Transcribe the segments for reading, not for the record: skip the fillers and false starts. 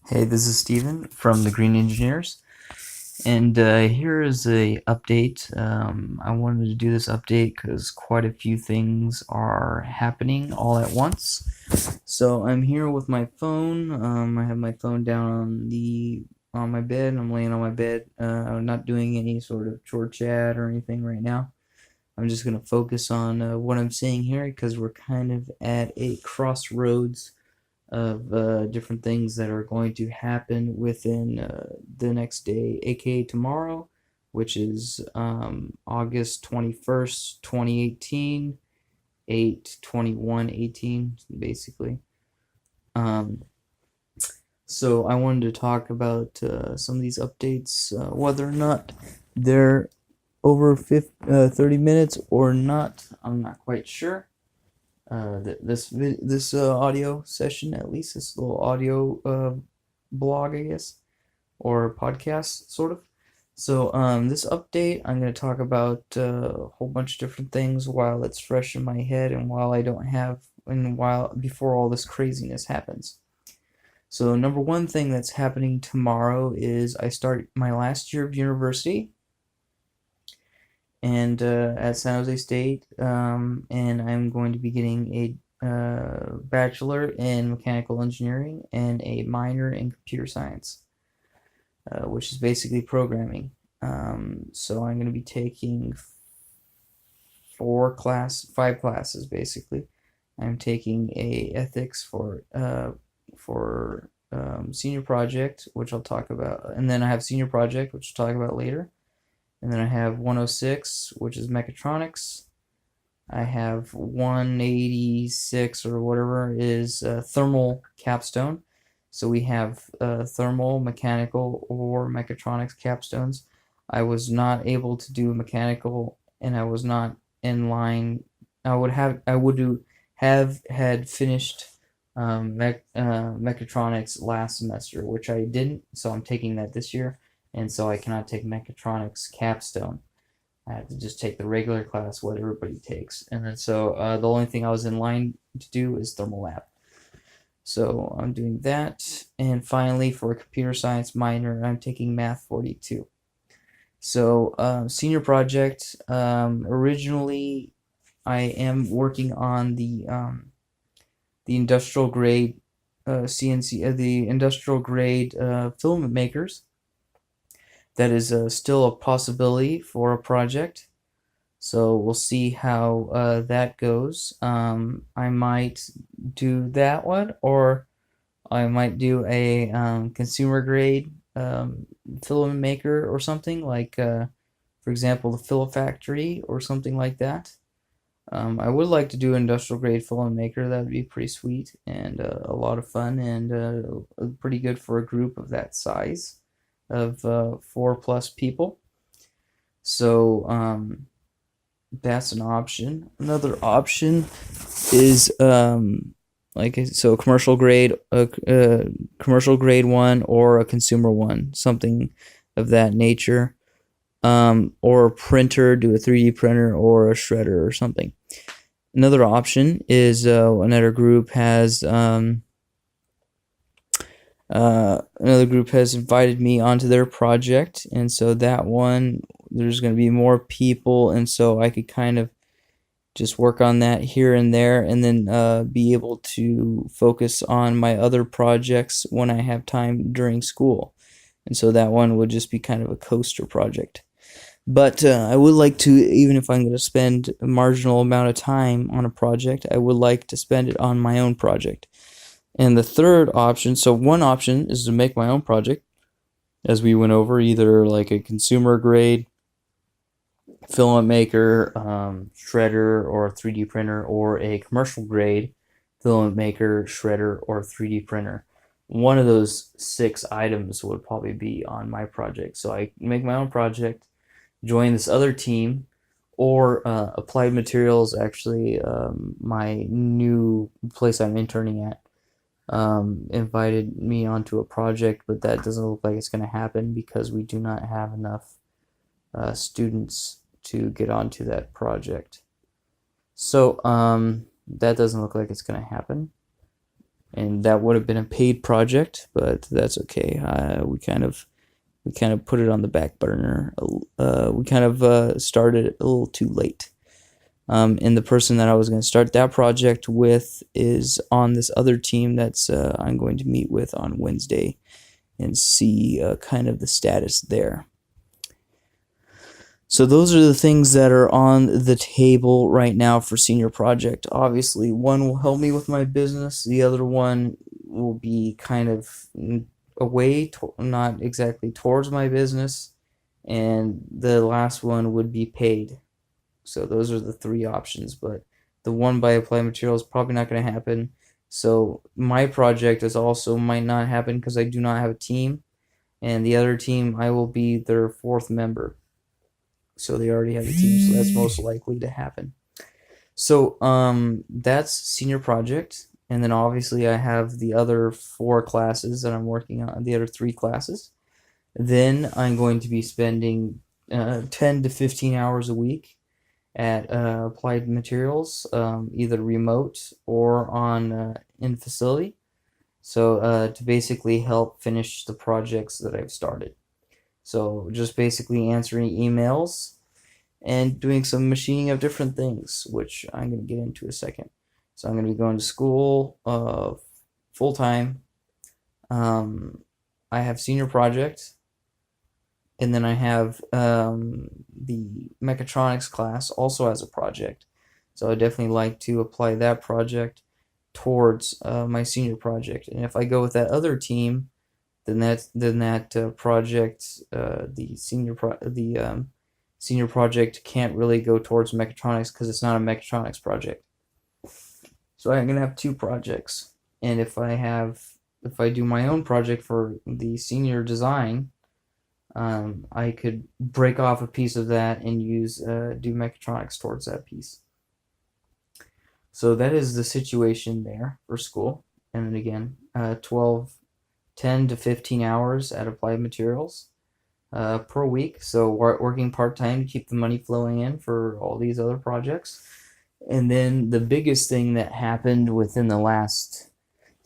Hey, this is Steven from the Green Engineers, and here is a update. I wanted to do this update because quite a few things are happening all at once. So I'm here with my phone. I have my phone down on my bed. I'm laying on my bed. I'm not doing any sort of chore chat or anything right now. I'm just gonna focus on what I'm seeing here because we're kind of at a crossroads of different things that are going to happen within the next day, aka tomorrow, which is August 21st, 2018, 8/21/18, basically. Um, so I wanted to talk about some of these updates, whether or not they're over 30 minutes or not. I'm not quite sure. This audio session, at least this little audio blog, I guess, or podcast, sort of. So this update, I'm going to talk about a whole bunch of different things while it's fresh in my head and while I don't have and while before all this craziness happens. So number one thing that's happening tomorrow is I start my last year of university and at San Jose State, and I'm going to be getting a bachelor in mechanical engineering and a minor in computer science, which is basically programming. So I'm going to be taking five classes basically. I'm taking a ethics for senior project, which I'll talk about, and then I have senior project, which I'll talk about later. And then I have 106, which is mechatronics. I have 186 or whatever is thermal capstone. So we have thermal, mechanical, or mechatronics capstones. I was not able to do mechanical, and I was not in line. I would have had finished mechatronics last semester, which I didn't. So I'm taking that this year, and so I cannot take mechatronics capstone. I had to just take the regular class, what everybody takes. And then so the only thing I was in line to do is thermal lab. So I'm doing that. And finally, for a computer science minor, I'm taking Math 42. So senior project, originally I am working on the industrial grade CNC, the industrial grade filament makers. That is still a possibility for a project. So we'll see how that goes. I might do that one, or I might do a consumer grade filament maker or something like, for example, the Filafactory or something like that. I would like to do industrial grade filament maker. That would be pretty sweet and a lot of fun and pretty good for a group of that size of 4+ people. So that's an option. Another option is so commercial grade one or a consumer one, something of that nature. Or a printer, do a 3D printer or a shredder or something. Another option is another group has invited me onto their project, and so that one there's going to be more people, and so I could kind of just work on that here and there, and then be able to focus on my other projects when I have time during school. And so that one would just be kind of a coaster project. But I would like to, even if I'm going to spend a marginal amount of time on a project, I would like to spend it on my own project. And the third option, so one option is to make my own project, as we went over, either like a consumer grade filament maker, shredder, or 3D printer, or a commercial grade filament maker, shredder, or 3D printer. One of those 6 items would probably be on my project. So I make my own project, join this other team, or Applied Materials, actually, my new place I'm interning at, invited me onto a project, but that doesn't look like it's going to happen because we do not have enough students to get onto that project. So that doesn't look like it's going to happen. and that would have been a paid project, but that's okay. We kind of put it on the back burner. We kind of started a little too late. And the person that I was going to start that project with is on this other team that's I'm going to meet with on Wednesday and see kind of the status there. So those are the things that are on the table right now for senior project. Obviously, one will help me with my business. The other one will be kind of away, not exactly towards my business. And the last one would be paid. So those are the three options, but the one by Applied Materials is probably not going to happen. So my project is also might not happen because I do not have a team, and the other team I will be their fourth member. So they already have a team, so that's most likely to happen. So that's senior project, and then obviously I have the other 4 classes that I'm working on, the other 3 classes. Then I'm going to be spending 10 to 15 hours a week at Applied Materials, either remote or on in facility. So to basically help finish the projects that I've started. So just basically answering emails and doing some machining of different things, which I'm going to get into a second. So I'm going to be going to school full time. I have senior project, and then I have the mechatronics class also as a project. So I definitely like to apply that project towards my senior project. And if I go with that other team, then that project, the senior project can't really go towards mechatronics because it's not a mechatronics project. So I'm gonna have 2 projects, and if I do my own project for the senior design, I could break off a piece of that and do mechatronics towards that piece. So that is the situation there for school. And then again, 10 to 15 hours at Applied Materials per week. So working part-time to keep the money flowing in for all these other projects. And then the biggest thing that happened within the last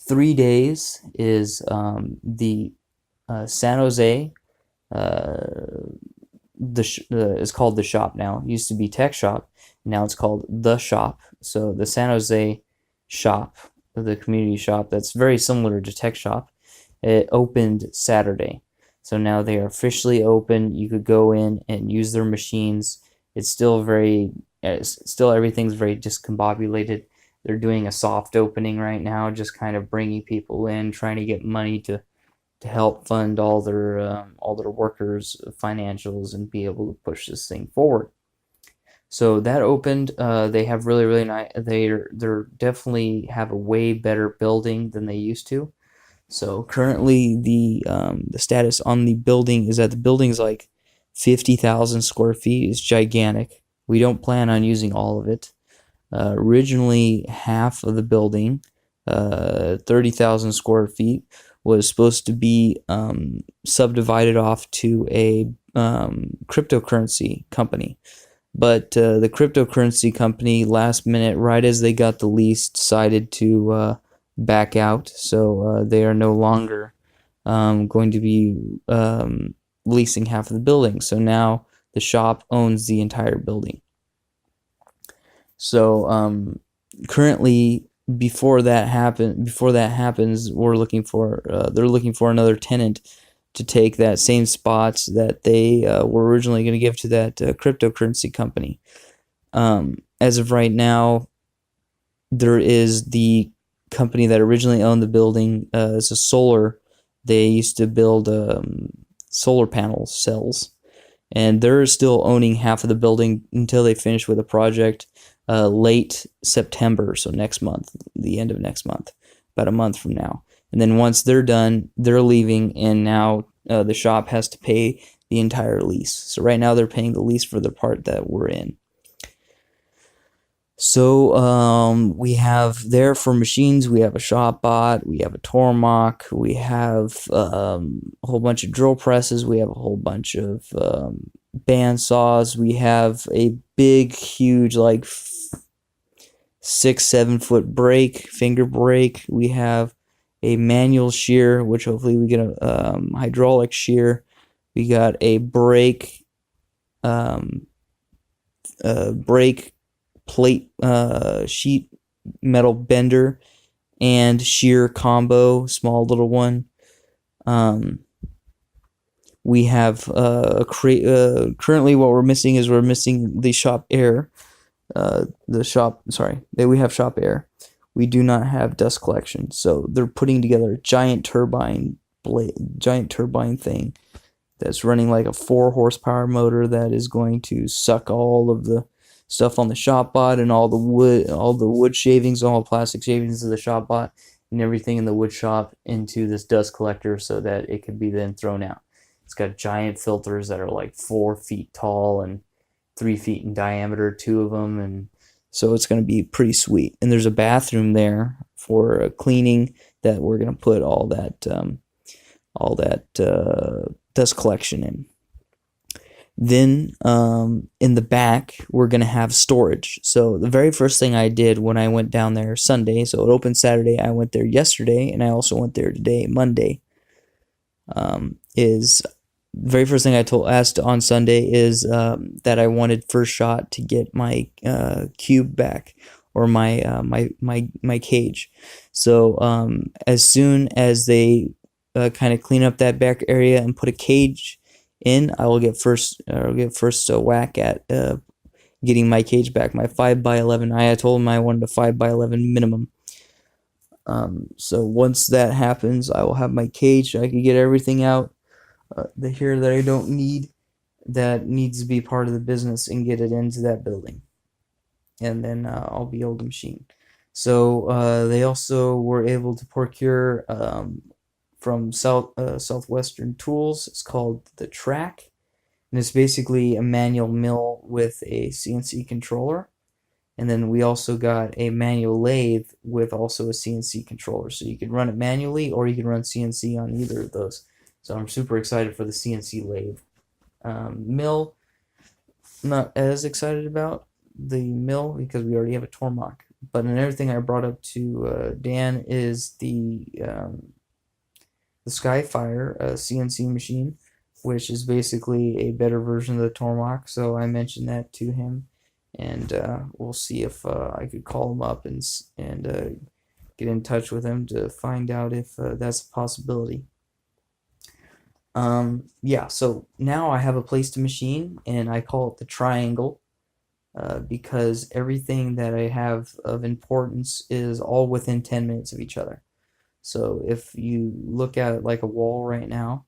3 days is the San Jose, it's called The Shop now. It used to be Tech Shop. Now it's called The Shop. So the San Jose shop, the community shop that's very similar to Tech Shop, it opened Saturday. So now they are officially open. You could go in and use their machines. It's still everything's very discombobulated. They're doing a soft opening right now, just kind of bringing people in, trying to get money to help fund all their workers' financials and be able to push this thing forward. So that opened. They have really nice. They're definitely have a way better building than they used to. So currently the status on the building is that the building is like 50,000 square feet. It's gigantic. We don't plan on using all of it. Originally, half of the building, 30,000 square feet, was supposed to be subdivided off to a cryptocurrency company. But the cryptocurrency company, last minute, right as they got the lease, decided to back out. So they are no longer going to be leasing half of the building. So now the shop owns the entire building. So currently, before that happens, they're looking for another tenant to take that same spots that they were originally going to give to that cryptocurrency company. As of right now, there is the company that originally owned the building. It's a solar. They used to build solar panel cells, and they're still owning half of the building until they finish with a project late September, so next month, the end of next month, about a month from now. And then once they're done, they're leaving, and now the shop has to pay the entire lease. So right now they're paying the lease for the part that we're in. So we have there for machines, we have a ShopBot, we have a Tormach, we have a whole bunch of drill presses, we have a whole bunch of band saws, we have a big, huge, like 6-7 foot brake, finger brake, we have a manual shear, which hopefully we get a hydraulic shear. We got a brake brake plate sheet metal bender and shear combo, small little one. We have currently what we're missing is we're missing the shop air. We have shop air. We do not have dust collection, so they're putting together a giant turbine thing that's running like a 4 horsepower motor that is going to suck all of the stuff on the shop bot and all the wood shavings, all the plastic shavings of the shop bot and everything in the wood shop into this dust collector so that it could be then thrown out. It's got giant filters that are like 4 feet tall and 3 feet in diameter, 2 of them, and so it's going to be pretty sweet. And there's a bathroom there for cleaning that we're going to put all that dust collection in. Then in the back, we're going to have storage. So the very first thing I did when I went down there Sunday, so it opened Saturday, I went there yesterday, and I also went there today, Monday, is the very first thing I asked on Sunday is that I wanted first shot to get my cube back, or my cage. So as soon as they kind of clean up that back area and put a cage in, I will get first whack at getting my cage back, my 5x11. I told them I wanted a 5x11 minimum. So once that happens, I will have my cage. I can get everything out the here that I don't need, that needs to be part of the business, and get it into that building, and then I'll be able to machine. So they also were able to procure from Southwestern Tools. It's called the Track, and it's basically a manual mill with a CNC controller. And then we also got a manual lathe with also a CNC controller, so you can run it manually or you can run CNC on either of those. So I'm super excited for the CNC lathe. Mill, not as excited about the mill because we already have a Tormach. But another thing I brought up to Dan is the Skyfire CNC machine, which is basically a better version of the Tormach. So I mentioned that to him, and we'll see if I could call him up and get in touch with him to find out if that's a possibility. Yeah, so now I have a place to machine, and I call it the Triangle because everything that I have of importance is all within 10 minutes of each other. So if you look at it like a wall right now,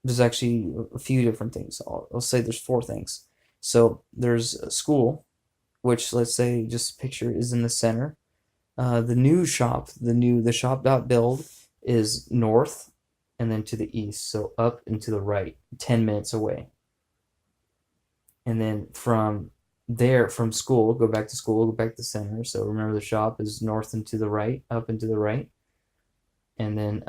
there's actually a few different things. I'll say there's 4 things. So there's a school, which, let's say, just picture, is in the center. The new shop, the shop.build is north and then to the east, so up and to the right, 10 minutes away. And then from there, from school, go back to school, go back to center. So remember, the shop is north and to the right, up and to the right. And then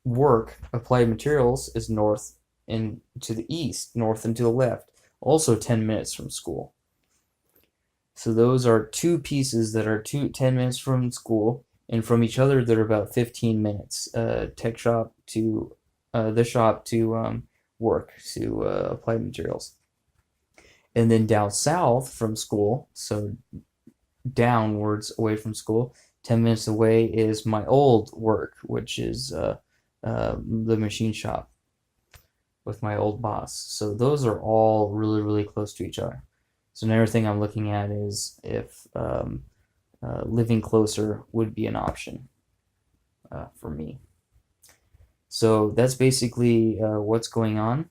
work, applied materials, is north and to the east, north and to the left, also 10 minutes from school. So those are 2 pieces that are 10 minutes from school, and from each other they're about 15 minutes. Tech shop to the shop to work, to applied materials. And then down south from school, so downwards away from school, 10 minutes away, is my old work, which is the machine shop with my old boss. So those are all really, really close to each other. So another thing I'm looking at is if living closer would be an option for me. So that's basically what's going on.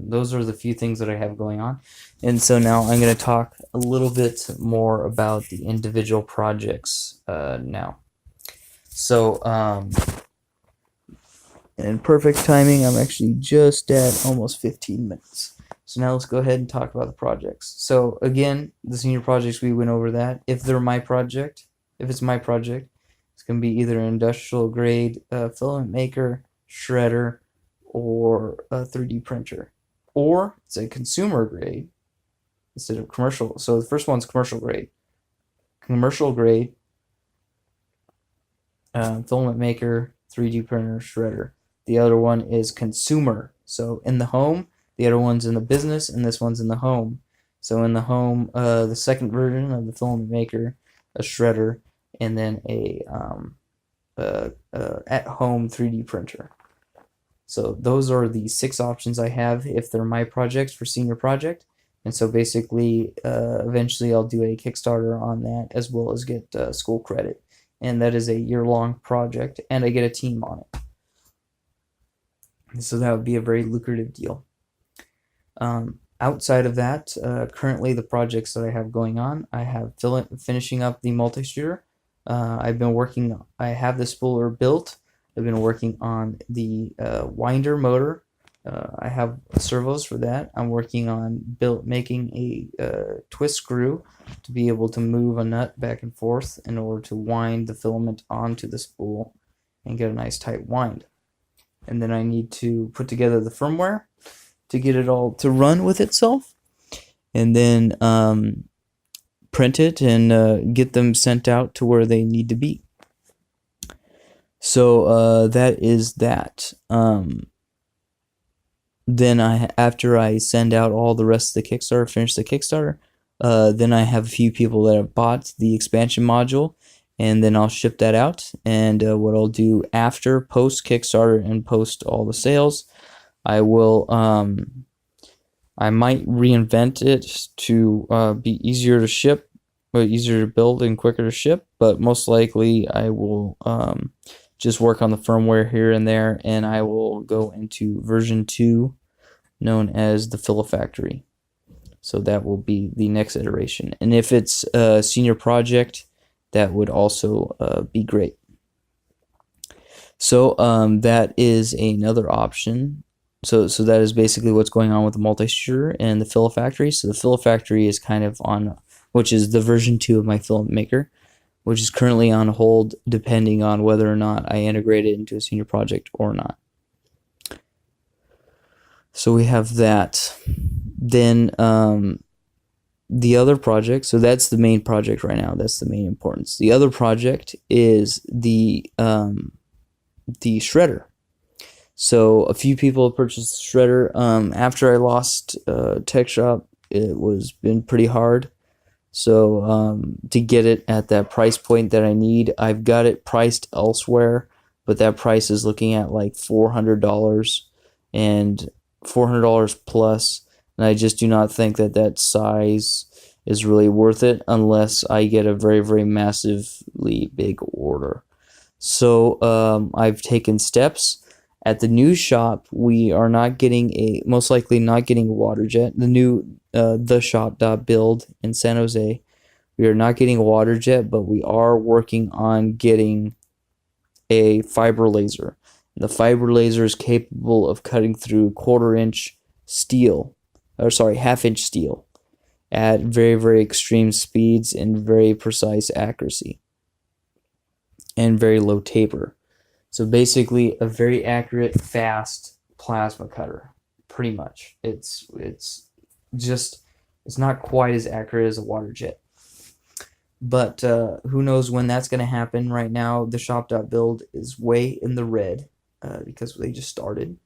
Those are the few things that I have going on. And so now I'm going to talk a little bit more about the individual projects now. So in perfect timing, I'm actually just at almost 15 minutes. So now let's go ahead and talk about the projects. So again, the senior projects, we went over that. If it's my project, it's going to be either an industrial grade filament maker, shredder, or a 3D printer. Or it's a consumer grade instead of commercial. So the first one's commercial grade. Commercial grade filament maker, 3D printer, shredder. The other one is consumer. So in the home, the other one's in the business, and this one's in the home. So in the home, the second version of the filament maker, a shredder, and then a at-home 3D printer. So those are the 6 options I have if they're my projects for senior project. And so basically, eventually I'll do a Kickstarter on that as well as get school credit. And that is a year-long project, and I get a team on it. So that would be a very lucrative deal. Outside of that, currently the projects that I have going on, I have finishing up the multi-shooter. I have the spooler built. I've been working on the winder motor. I have servos for that. I'm working on making a twist screw to be able to move a nut back and forth in order to wind the filament onto the spool and get a nice tight wind. And then I need to put together the firmware to get it all to run with itself, and then print it and get them sent out to where they need to be. So that is that. Then after I send out all the rest of the Kickstarter, finish the Kickstarter, then I have a few people that have bought the expansion module, and then I'll ship that out. And what I'll do after, post Kickstarter and post all the sales, I will I might reinvent it to be easier to ship, or easier to build and quicker to ship, but most likely I will just work on the firmware here and there, and I will go into version 2, known as the Filafactory. So that will be the next iteration. And if it's a senior project, that would also be great. So that is another option. So that is basically what's going on with the multi-shooter and the Filafactory. So the Filafactory is kind of on, which is the version 2 of my filament maker, which is currently on hold depending on whether or not I integrate it into a senior project or not. So we have that. Then the other project, so that's the main project right now. That's the main importance. The other project is the shredder. So a few people have purchased the shredder. After I lost Tech Shop, it was been pretty hard. So to get it at that price point that I need, I've got it priced elsewhere, but that price is looking at like $400 and $400 plus, and I just do not think that size is really worth it unless I get a very, very massively big order. So I've taken steps. At the new shop, we are most likely not getting a water jet. The new theshop.build in San Jose, we are not getting a water jet, but we are working on getting a fiber laser. The fiber laser is capable of cutting through half-inch steel at very, very extreme speeds and very precise accuracy and very low taper. So basically a very accurate, fast plasma cutter, pretty much. It's not quite as accurate as a water jet. But who knows when that's going to happen. Right now, the shop.build is way in the red because they just started.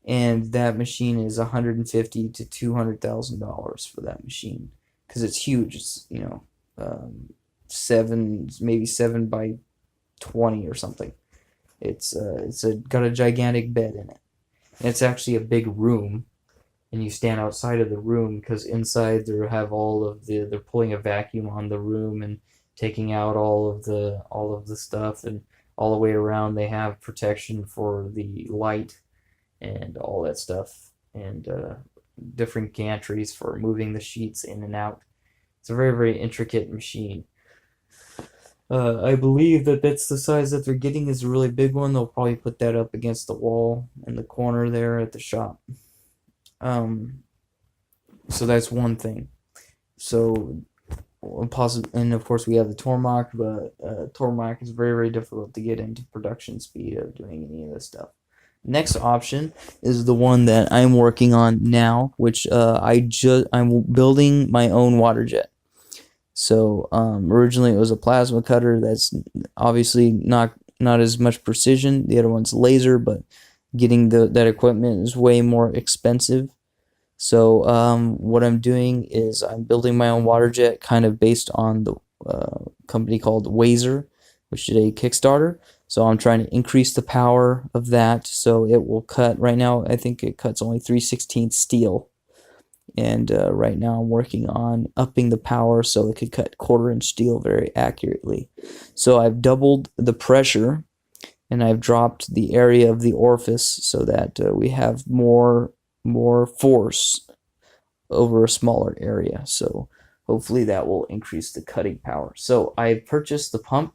And that machine is $150,000 to $200,000 for that machine because it's huge. It's, maybe 7 by 20 or something. It's got a gigantic bed in it. And it's actually a big room, and you stand outside of the room because inside they're pulling a vacuum on the room and taking out all of the stuff, and all the way around they have protection for the light and all that stuff, and different gantries for moving the sheets in and out. It's a very, very intricate machine. I believe that's the size that they're getting is a really big one. They'll probably put that up against the wall in the corner there at the shop. So that's one thing. So and of course we have the Tormach, but Tormach is very, very difficult to get into production speed of doing any of this stuff. Next option is the one that I'm working on now, which I'm building my own water jet. So originally it was a plasma cutter. That's obviously not as much precision. The other one's laser, but getting that equipment is way more expensive. So what I'm doing is I'm building my own water jet, kind of based on the company called Wazer, which did a Kickstarter. So I'm trying to increase the power of that, so it will cut. Right now, I think it cuts only 3/16 steel, and right now I'm working on upping the power so it could cut 1/4 inch steel very accurately. So I've doubled the pressure, and I've dropped the area of the orifice so that we have more force over a smaller area. So hopefully that will increase the cutting power. So I purchased the pump,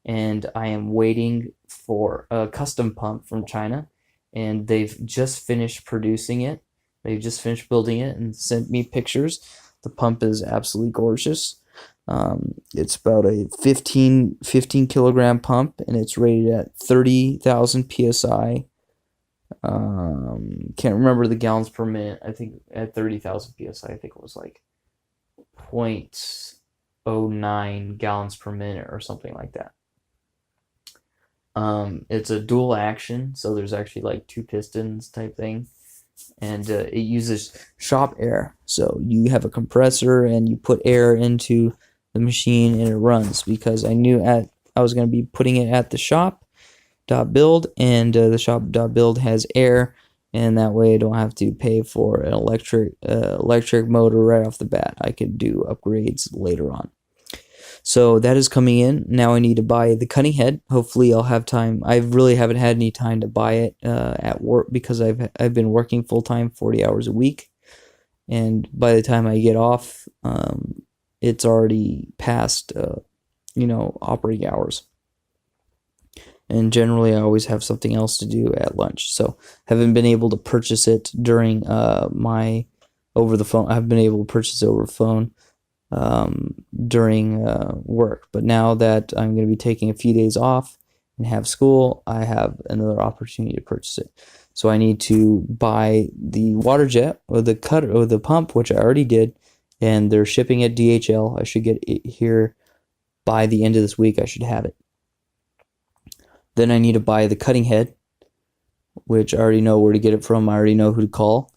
and I am waiting for a custom pump from China, and they've just finished producing it. They've just finished building it and sent me pictures. The pump is absolutely gorgeous. It's about a 15 kilogram pump, and it's rated at 30,000 psi. Can't remember the gallons per minute. I think at 30,000 psi, I think it was like 0.09 gallons per minute or something like that. It's a dual action, so there's actually like 2 pistons type thing, and it uses shop air. So you have a compressor and you put air into the machine and it runs, because I knew I was going to be putting it at the shop.build, and the shop.build has air, and that way I don't have to pay for an electric motor right off the bat. I could do upgrades later on. So that is coming in. Now I need to buy the cutting head. Hopefully I'll have time. I really haven't had any time to buy it at work, because I've been working full-time 40 hours a week, and by the time I get off, it's already past operating hours. And generally I always have something else to do at lunch, so haven't been able to purchase it during my over the phone. I've been able to purchase it over the phone during work, but now that I'm going to be taking a few days off and have school, I have another opportunity to purchase it. So I need to buy the water jet, or the cutter, or the pump, which I already did, and they're shipping at DHL. I should get it here by the end of this week. I should have it. Then I need to buy the cutting head, which I already know where to get it from. I already know who to call.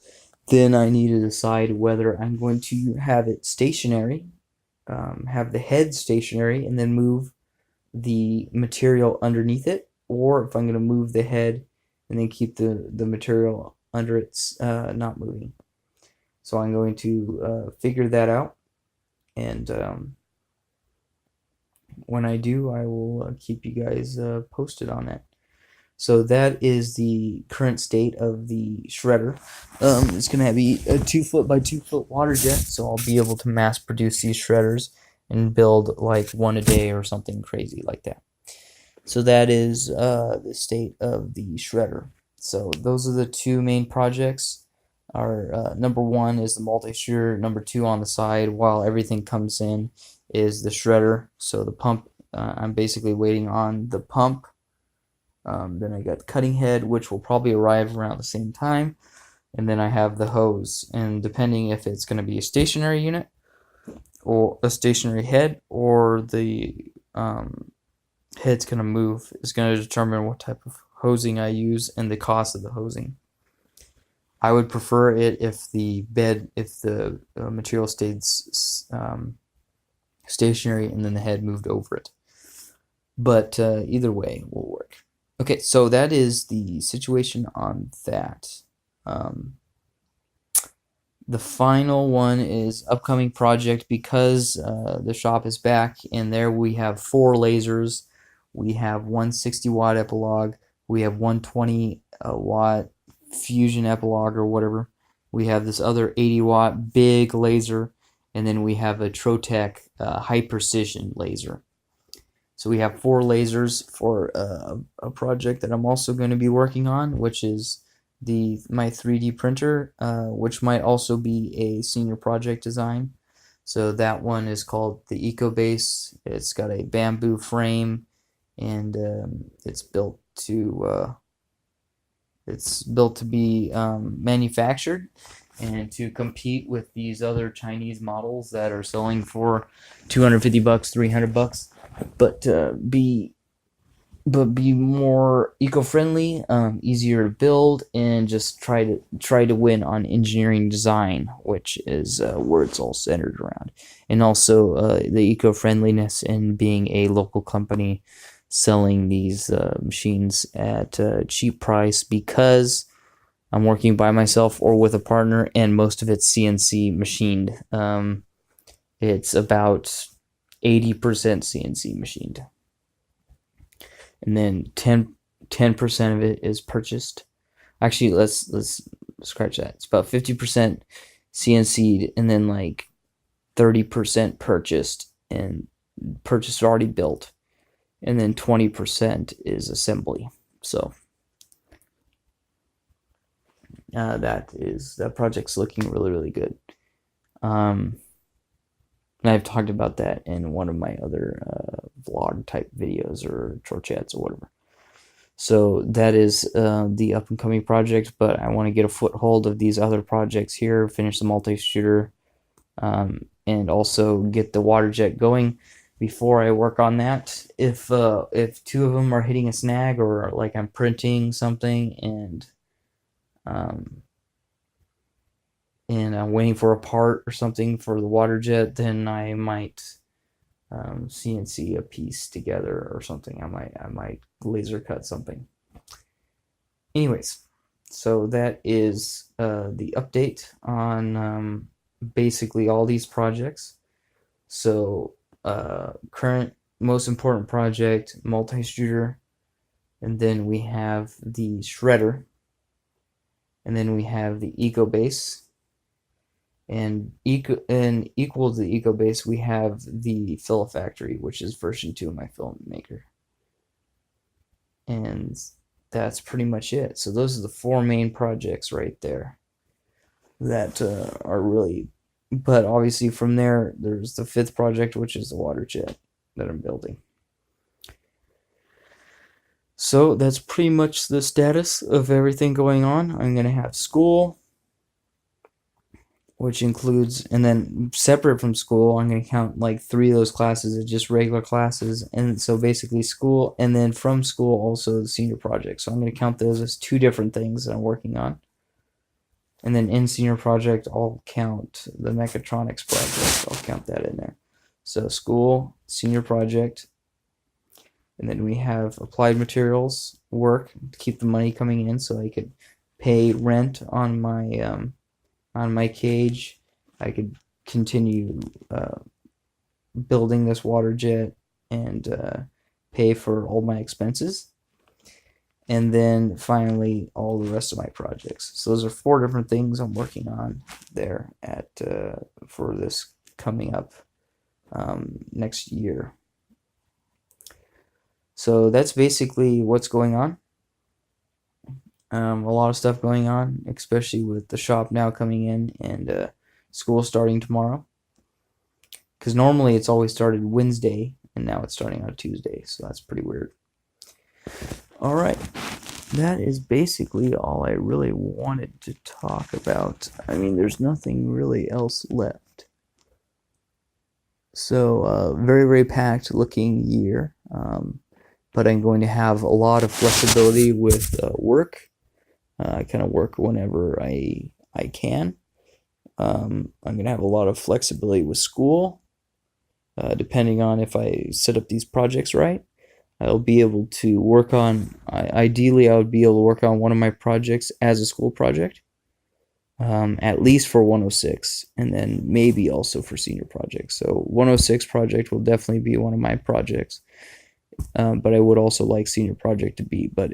Then I need to decide whether I'm going to have it stationary, have the head stationary, and then move the material underneath it, or if I'm going to move the head and then keep the material under it's not moving. So I'm going to figure that out, and when I do, I will keep you guys posted on that. So that is the current state of the shredder. It's going to be a 2 foot by 2 foot water jet, so I'll be able to mass produce these shredders and build like one a day or something crazy like that. So that is the state of the shredder. So those are the 2 main projects. Our number 1 is the multi-shredder. Number 2 on the side, while everything comes in, is the shredder. So the pump, I'm basically waiting on the pump. Then I got the cutting head, which will probably arrive around the same time, and then I have the hose. And depending if it's going to be a stationary unit, or a stationary head, or the head's going to move, is going to determine what type of hosing I use and the cost of the hosing. I would prefer it if the material stayed stationary and then the head moved over it. But either way will work. Okay, so that is the situation on that. The final one is upcoming project, because the shop is back, and there we have 4 lasers. We have one 60-watt Epilog. We have 120-watt Fusion Epilog or whatever. We have this other 80-watt big laser, and then we have a Trotec high precision laser. So we have 4 lasers for a project that I'm also going to be working on, which is my 3D printer, which might also be a senior project design. So that one is called the EcoBase. It's got a bamboo frame, and it's built to It's built to be manufactured and to compete with these other Chinese models that are selling for $250, $300, but be more eco-friendly, easier to build, and just try to win on engineering design, which is where it's all centered around, and also the eco-friendliness in being a local company selling these machines at a cheap price because I'm working by myself or with a partner, and most of it's CNC machined. It's about 80% CNC machined, and then 10% of it is purchased. Actually, let's scratch that. It's about 50% CNC'd, and then like 30% purchased and purchased already built, and then 20% is assembly. So that project's looking really good. And I've talked about that in one of my other vlog type videos or short chats or whatever. So that is the up and coming project, but I want to get a foothold of these other projects here, finish the multi-shooter, and also get the water jet going before I work on that. If two of them are hitting a snag, or like I'm printing something and I'm waiting for a part or something for the water jet, then I might CNC a piece together or something. I might laser cut something. Anyways, so that is the update on basically all these projects. So current most important project, multi-shooter, and then we have the shredder, and then we have the EcoBase, and equal to the EcoBase, we have the Filafactory, which is version 2 of my film maker. And that's pretty much it. So those are the 4 main projects right there that are really, but obviously from there, there's the 5th project, which is the water jet that I'm building. So that's pretty much the status of everything going on. I'm going to have school, which includes, and then separate from school, I'm going to count like 3 of those classes as just regular classes. And so basically school, and then from school also the senior project. So I'm going to count those as 2 different things that I'm working on. And then in senior project, I'll count the mechatronics project. I'll count that in there. So school, senior project, and then we have applied materials work to keep the money coming in so I could pay rent on my cage. I could continue building this water jet and pay for all my expenses. And then finally all the rest of my projects. So those are 4 different things I'm working on there at for this coming up next year. So that's basically what's going on. A lot of stuff going on, especially with the shop now coming in and school starting tomorrow. Because normally it's always started Wednesday, and now it's starting on Tuesday, so that's pretty weird. Alright, that is basically all I really wanted to talk about. I mean, there's nothing really else left. So, very packed looking year. But I'm going to have a lot of flexibility with work. I kind of work whenever I can. I'm going to have a lot of flexibility with school, depending on if I set up these projects right. I'll be able to work on, ideally I would be able to work on one of my projects as a school project, at least for 106, and then maybe also for senior projects. So 106 project will definitely be one of my projects. But I would also like senior project to be, but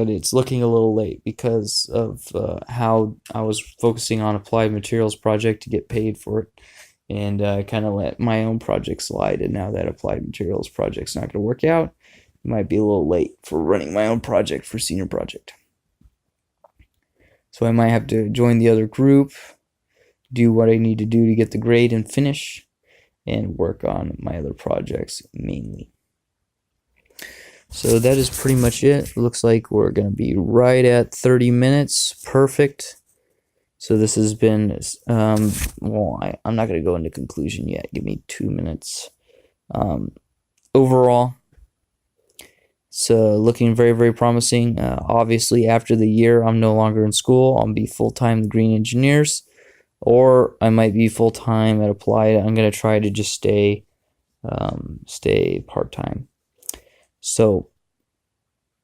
it's looking a little late because of how I was focusing on applied materials project to get paid for it, and kind of let my own project slide. And now that applied materials project's not going to work out, it might be a little late for running my own project for senior project. So I might have to join the other group, do what I need to do to get the grade and finish, and work on my other projects mainly. So that is pretty much it. Looks like we're going to be right at 30 minutes. Perfect. So this has been, well, I'm not going to go into conclusion yet. Give me 2 minutes. Overall, so looking very, very promising. Obviously, after the year, I'm no longer in school. I'll be full-time Green Engineers, or I might be full-time at Applied. I'm going to try to just stay part-time. So,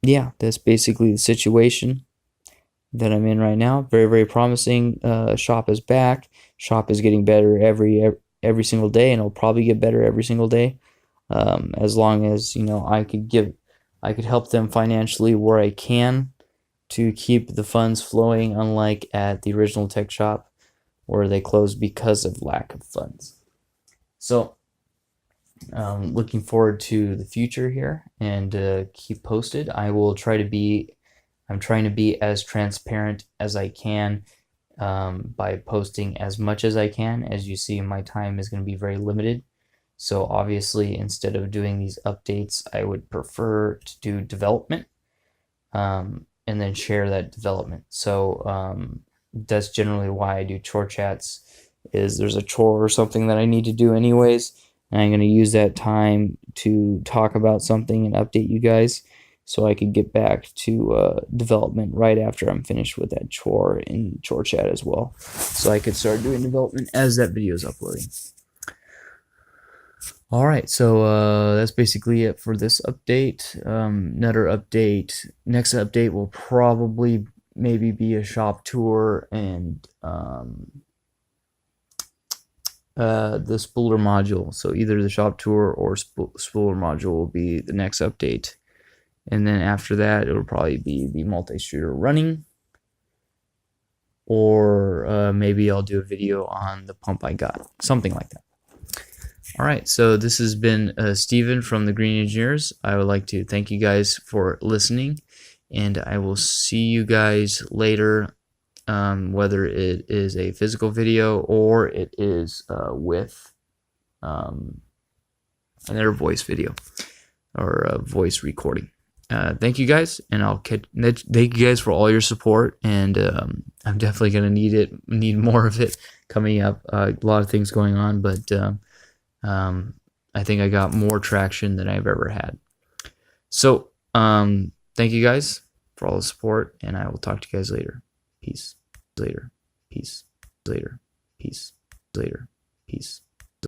yeah, that's basically the situation that I'm in right now. Very, very promising. Shop is back. Shop is getting better every single day, and it'll probably get better every single day, as long as I could help them financially where I can to keep the funds flowing. Unlike at the original tech shop, where they closed because of lack of funds. So, looking forward to the future here, and keep posted. I'm trying to be as transparent as I can, by posting as much as I can. As you see, my time is going to be very limited. So obviously, instead of doing these updates, I would prefer to do development, and then share that development. So that's generally why I do chore chats, is there's a chore or something that I need to do anyways, and I'm going to use that time to talk about something and update you guys, so I could get back to development right after I'm finished with that chore in chore chat as well, so I could start doing development as that video is uploading. All right, so that's basically it for this update. Another update. Next update will probably maybe be a shop tour and the spooler module. So either the shop tour or spooler module will be the next update. And then after that, it'll probably be the multi-shooter running, or maybe I'll do a video on the pump I got, something like that. All right, so this has been Steven from the Green Engineers. I would like to thank you guys for listening, and I will see you guys later, whether it is a physical video or it is with another voice video or a voice recording. Thank you guys, and thank you guys for all your support, and I'm definitely gonna need more of it coming up. A lot of things going on, but I think I got more traction than I've ever had. So thank you guys for all the support, and I will talk to you guys later. Peace. Later. Peace. Later. Peace. Later. Peace.